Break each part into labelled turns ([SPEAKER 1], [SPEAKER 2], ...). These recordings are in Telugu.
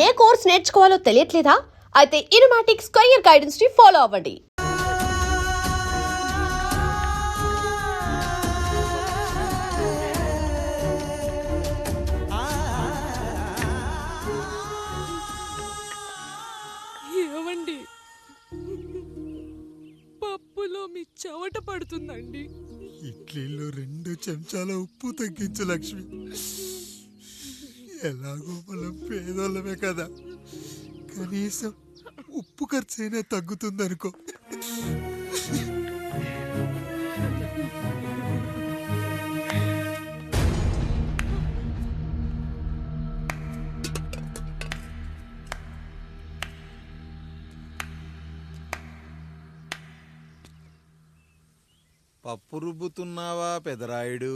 [SPEAKER 1] ఏ కోర్స్ నేర్చుకోవాలో తెలియట్లేదా? అయితే ఇనుమాటిక్ స్క్వేర్ గైడెన్స్ ని ఫాలో అవ్వండి.
[SPEAKER 2] ఏమండి, పప్పులో మీ చెవట పడుతుందండి.
[SPEAKER 3] ఇడ్లీలో 2 చెంచాల ఉప్పు తగ్గించు లక్ష్మి. ఎలాగో మనం పేదోళ్ళమే కదా, కనీసం ఉప్పు ఖర్చైనా తగ్గుతుందనుకో.
[SPEAKER 4] పప్పు రుబ్బుతున్నావా పెదరాయుడు?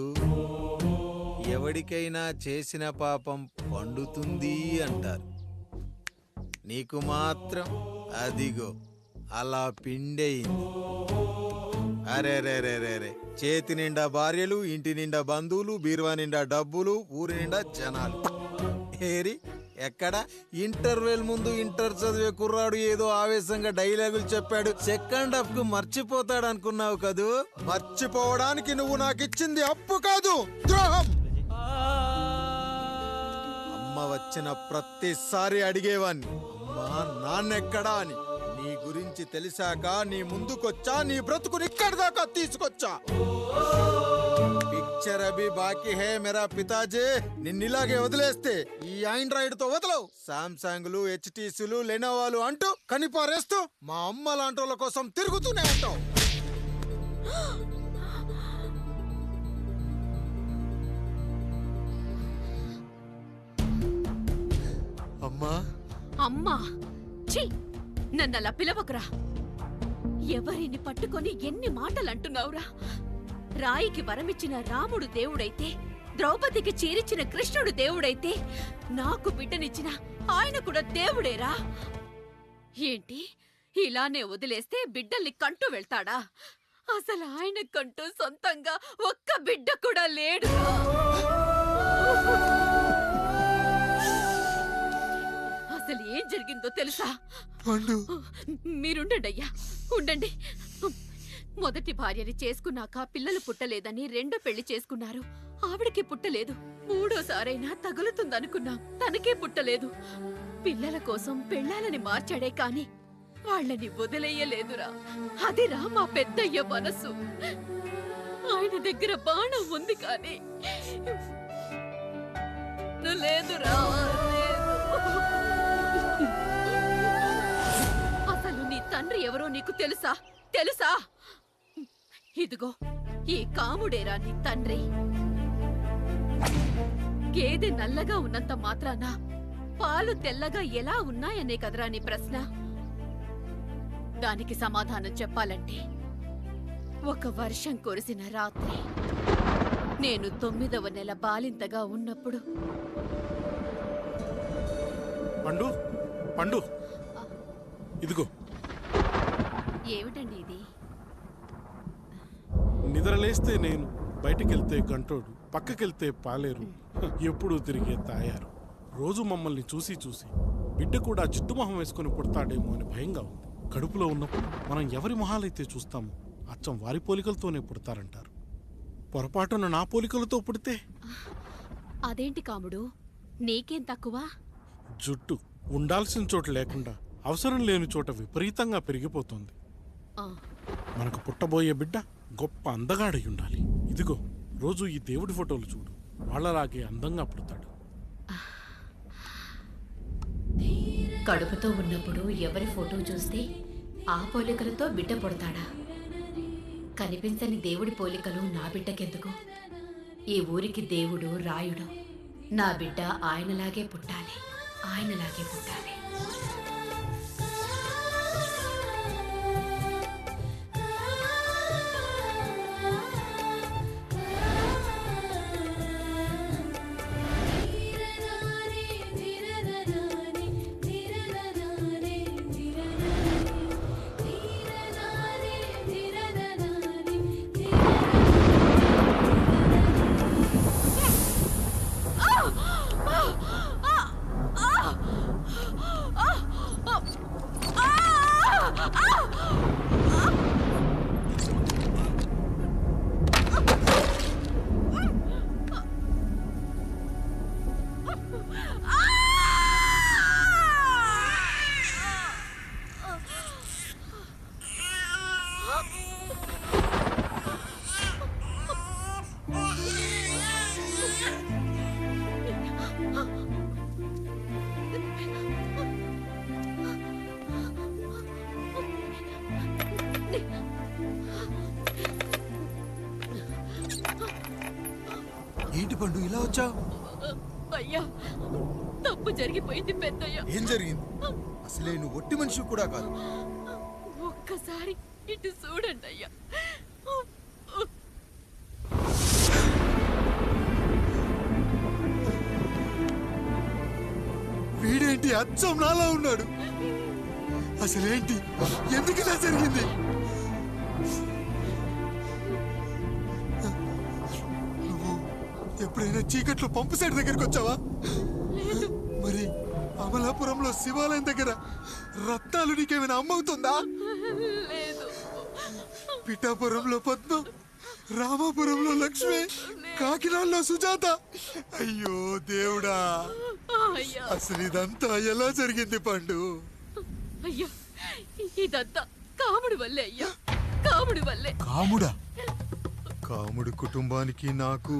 [SPEAKER 4] ఎవడికైనా చేసిన పాపం పండుతుంది అంటారు. నీకు మాత్రం అదిగో అలా పిండయింది. అరే రే రే రే రే, చేతి నిండా భార్యలు, ఇంటి నిండా బంధువులు, బీరువా నిండా డబ్బులు, ఊరి నిండా జనాలు. ఏరి ఎక్కడ? ఇంటర్వెల్ ముందు ఇంటర్ చదివే కుర్రాడు ఏదో ఆవేశంగా డైలాగులు చెప్పాడు, సెకండ్ హాఫ్ కు మర్చిపోతాడు అనుకున్నావు కదూ? మర్చిపోవడానికి నువ్వు నాకు ఇచ్చింది అప్పు కాదు, ద్రోహం. అమ్మ వచ్చిన ప్రతిసారి అడిగేవాణ్ణి, అమ్మా నాన్నెక్కడా అని. నీ గురించి తెలిసాక నీ ముందుకొచ్చా, నీ బ్రతుకుని ఇక్కడి దాకా తీసుకొచ్చా. పిక్చర్ అభి బాకీ హే మేరా పితాజీ. నిన్నిలాగే వదిలేస్తే ఈ ఆండ్రాయిడ్ తో వదలవు. సామ్సంగ్లు, హెచ్టీసీలు, లెనోవాలు అంటూ కనిపారేస్తూ మా అమ్మ లాంటి వాళ్ళ కోసం తిరుగుతూనే ఉంటావు.
[SPEAKER 3] అమ్మా
[SPEAKER 2] అమ్మా, ఛీ, నన్నలా పిలవకురా. ఎవరిని పట్టుకొని ఎన్ని మాటలు అంటున్నావురా? రాయికి వరమిచ్చిన రాముడు దేవుడైతే, ద్రౌపదికి చీరిచ్చిన కృష్ణుడు దేవుడైతే, నాకు బిడ్డనిచ్చిన ఆయన కూడా దేవుడేరా. ఏంటి, ఇలానే వదిలేస్తే బిడ్డల్ని కంటూ వెళ్తాడా? అసలు ఆయన కంటూ సొంతంగా ఒక్క బిడ్డ కూడా లేడు. అసలు ఏం జరిగిందో తెలుసా? మీరుండండి అయ్యా, ఉండండి. మొదటి భార్యని చేసుకున్నాక పిల్లలు పుట్టలేదని రెండో పెళ్లి చేసుకున్నారు. ఆవిడకి పుట్టలేదు. మూడోసారైనా తగులుతుందనుకున్నా, తనకే పుట్టలేదు. పిల్లల కోసం పెళ్ళాలని మార్చాడే కాని వాళ్ళని వదిలేయలేదురా. అదిరా మా పెద్దయ్య మనసు. ఆయన దగ్గర బాణం ఉంది కానీ లేదురా, అసలు నీ తండ్రి ఎవరో నీకు తెలుసా? తెలుసా? ఇదిగో ఈ కాముడేరా నీ తండ్రి. గేదె నల్లగా ఉన్నంత మాత్రాన పాలు తెల్లగా ఎలా ఉన్నాయనే కదరా నీ ప్రశ్న. దానికి సమాధానం చెప్పాలంటే, ఒక వర్షం కురిసిన రాత్రి నేను 9వ నెల బాలింతగా ఉన్నప్పుడు.
[SPEAKER 5] పండు పండు, ఇదిగో.
[SPEAKER 2] ఏమిటండి ఇది?
[SPEAKER 5] నిద్రలేస్తే నేను, బయటికెళ్తే గంటోడు, పక్కకెళ్తే పాలేరు, ఎప్పుడూ తిరిగే తాయారు. రోజు మమ్మల్ని చూసి చూసి బిడ్డ కూడా జిడ్డు మొహం వేసుకుని పుడతాడేమో అని భయంగా ఉంది. కడుపులో ఉన్నప్పుడు మనం ఎవరి మొహాలైతే చూస్తామో అచ్చం వారి పోలికలతోనే పుడతారంటారు. పొరపాటున నా పోలికలతో పుడితే?
[SPEAKER 2] అదేంటి కాముడు, నీకేం తక్కువ?
[SPEAKER 5] జుట్టు ఉండాల్సిన చోట లేకుండా అవసరం లేని చోట విపరీతంగా పెరిగిపోతుంది. మనకు పుట్టబోయే బిడ్డ గొప్ప అందగాడై ఉండాలి. ఇదిగో, రోజు ఈ దేవుడి ఫోటోలు చూడు, వాళ్ళలాగే అందంగా పుడతాడు.
[SPEAKER 6] కడుపుతో ఉన్నప్పుడు ఎవరి ఫోటో చూస్తే ఆ పోలికలతో బిడ్డ పుడతాడా? కనిపించని దేవుడి పోలికలు నా బిడ్డకెందుకు? ఈ ఊరికి దేవుడు రాయుడు. నా బిడ్డ ఆయనలాగే పుట్టాలి, ఆయనలాగే పుట్టాలి.
[SPEAKER 4] ఎలా వచ్చావు?
[SPEAKER 2] అయ్యా, తప్పు జరిగిపోయింది పెద్దయ్య.
[SPEAKER 4] ఏం జరిగింది? అసలే నువ్వు ఒట్టి మనిషి కూడా కాదు.
[SPEAKER 2] ఒక్కసారి ఇటు చూడండి అయ్యా.
[SPEAKER 3] వీడేంటి అచ్చం నాలా ఉన్నాడు? అసలేంటి? ఎందుకు ఇలా జరిగింది? నువ్వు ఎప్పుడైనా చీకట్లో పంపు సైడ్ దగ్గరికి వచ్చావా? మరి అమలాపురంలో శివాలయం దగ్గర రత్నాలు నీకేమైనా అమ్మవుతుందా?
[SPEAKER 2] లేదు.
[SPEAKER 3] పిఠాపురంలో పద్మ, రామాపురంలో లక్ష్మి, కాకినాడలో సుజాత. అయ్యో దేవుడా,
[SPEAKER 2] అయ్యా,
[SPEAKER 3] అసలు ఇదంతా ఎలా జరిగింది పండు?
[SPEAKER 2] అయ్యా, ఇదంతా కాముడి వల్లే అయ్యా, కాముడి వల్లే.
[SPEAKER 3] కాముడా? కాముడి కుటుంబానికి నాకు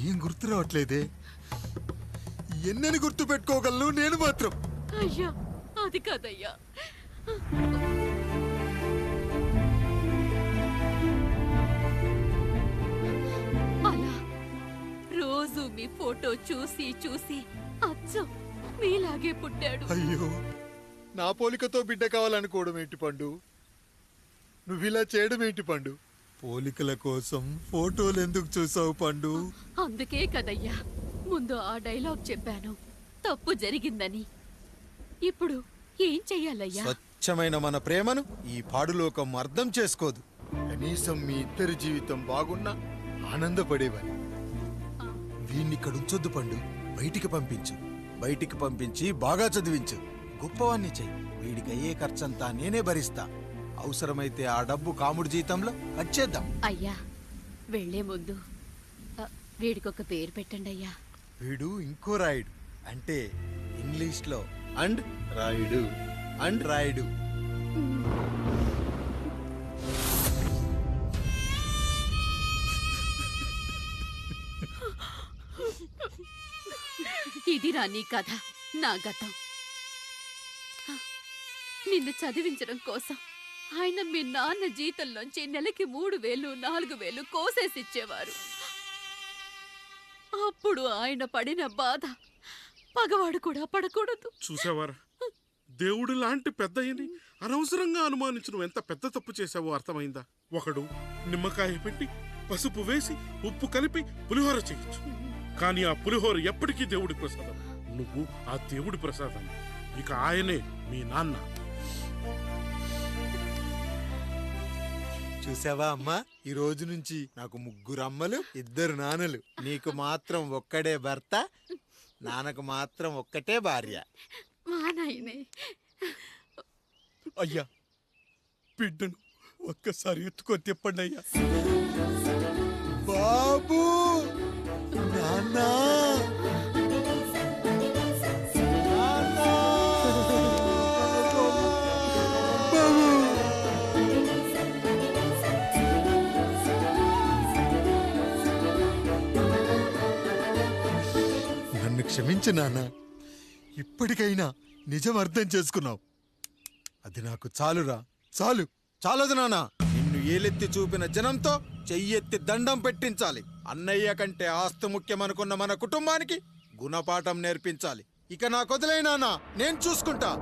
[SPEAKER 3] ఏం గుర్తు రావట్లేదే. ఎన్నని గుర్తు పెట్టుకోగలను నేను మాత్రం.
[SPEAKER 2] అయ్యా, అది కాదయ్యా. అలా రోజు మీ ఫోటో చూసి చూసి అచ్చం మీలాగే పుట్టాడు.
[SPEAKER 3] అయ్యో, నా పోలికతో బిడ్డ కావాలనుకోవడం ఏంటి పండు? నువ్విలా చేయడం ఏంటి పండు? పోలికల కోసం ఫోటోలు ఎందుకు చూసావు పండు?
[SPEAKER 2] అందుకే కదయ్యా ముందు ఆ డైలాగ్ చెప్పాను, తప్పు జరిగిందని. ఇప్పుడు ఏం చెయ్యాలయ్యా?
[SPEAKER 4] స్వచ్ఛమైన మన ప్రేమను ఈ పాడులోకం అర్థం చేసుకోదు.
[SPEAKER 3] కనీసం మీ ఇద్దరి జీవితం బాగున్నా ఆనందపడేవాని.
[SPEAKER 4] వీణ్ణి ఇక్కడ ఉంచొద్దు పండు. బయటికి పంపించు. బయటికి పంపించి బాగా చదివించు. గొప్పవాణ్ణి చెయ్యి. వీడికి అయ్యే ఖర్చంతా నేనే భరిస్తా. అవసరమైతే ఆ డబ్బు కాముడి జీతంలో కట్ చేద్దాం.
[SPEAKER 2] అయ్యా, వెళ్లే ముందు వీడికొక పేరు పెట్టండి అయ్యా.
[SPEAKER 4] వీడు ఇంకో రాయుడు, అంటే ఇంగ్లీష్లో అండ్ రాయుడు. అండ్ రాయుడు.
[SPEAKER 2] ఇదిరా నీ కథ, నా గతం. నిన్ను చదివించడం కోసం ఆయన మీ నాన్న జీతంలోంచి నెలకి 3,000, 4,000 కోసేసిచ్చేవారు. అప్పుడు ఆయన పడిన బాధ పగవాడు కూడా పడకూడదు.
[SPEAKER 5] చూసావారా, దేవుడు లాంటి పెద్దయ్యని అనవసరంగా అనుమానించు ఎంత పెద్ద తప్పు చేశావో అర్థమైందా? ఒకడు నిమ్మకాయ పెట్టి పసుపు వేసి ఉప్పు కలిపి పులిహోర చేయొచ్చు, కానీ ఆ పులిహోర ఎప్పటికీ దేవుడి ప్రసాదం. నువ్వు ఆ దేవుడి ప్రసాదం. ఇక ఆయనే మీ నాన్న.
[SPEAKER 4] చూసావా అమ్మా, ఈ రోజు నుంచి నాకు 3 అమ్మలు, 2 నాన్నలు. నీకు మాత్రం ఒక్కడే భర్త, నాన్నకు మాత్రం ఒక్కటే భార్య.
[SPEAKER 2] మా నాయనే.
[SPEAKER 3] అయ్యా, బిడ్డను ఒక్కసారి ఎత్తుకొని తిప్పండి అయ్యా. బాబు, నాన్నా, నన్ను క్షమించు నాన్న. ఇప్పటికైనా నిజం అర్థం చేసుకున్నావు. అది నాకు చాలురా, చాలు.
[SPEAKER 4] చాలదు నాన్న. నిన్ను ఏలెత్తి చూపిన జనంతో చెయ్యెత్తి దండం పెట్టించాలి. అన్నయ్య కంటే ఆస్తి ముఖ్యమనుకున్న మన కుటుంబానికి గుణపాఠం నేర్పించాలి. ఇక నాకు వదిలేయ్ నాన్న, నేను చూసుకుంటా.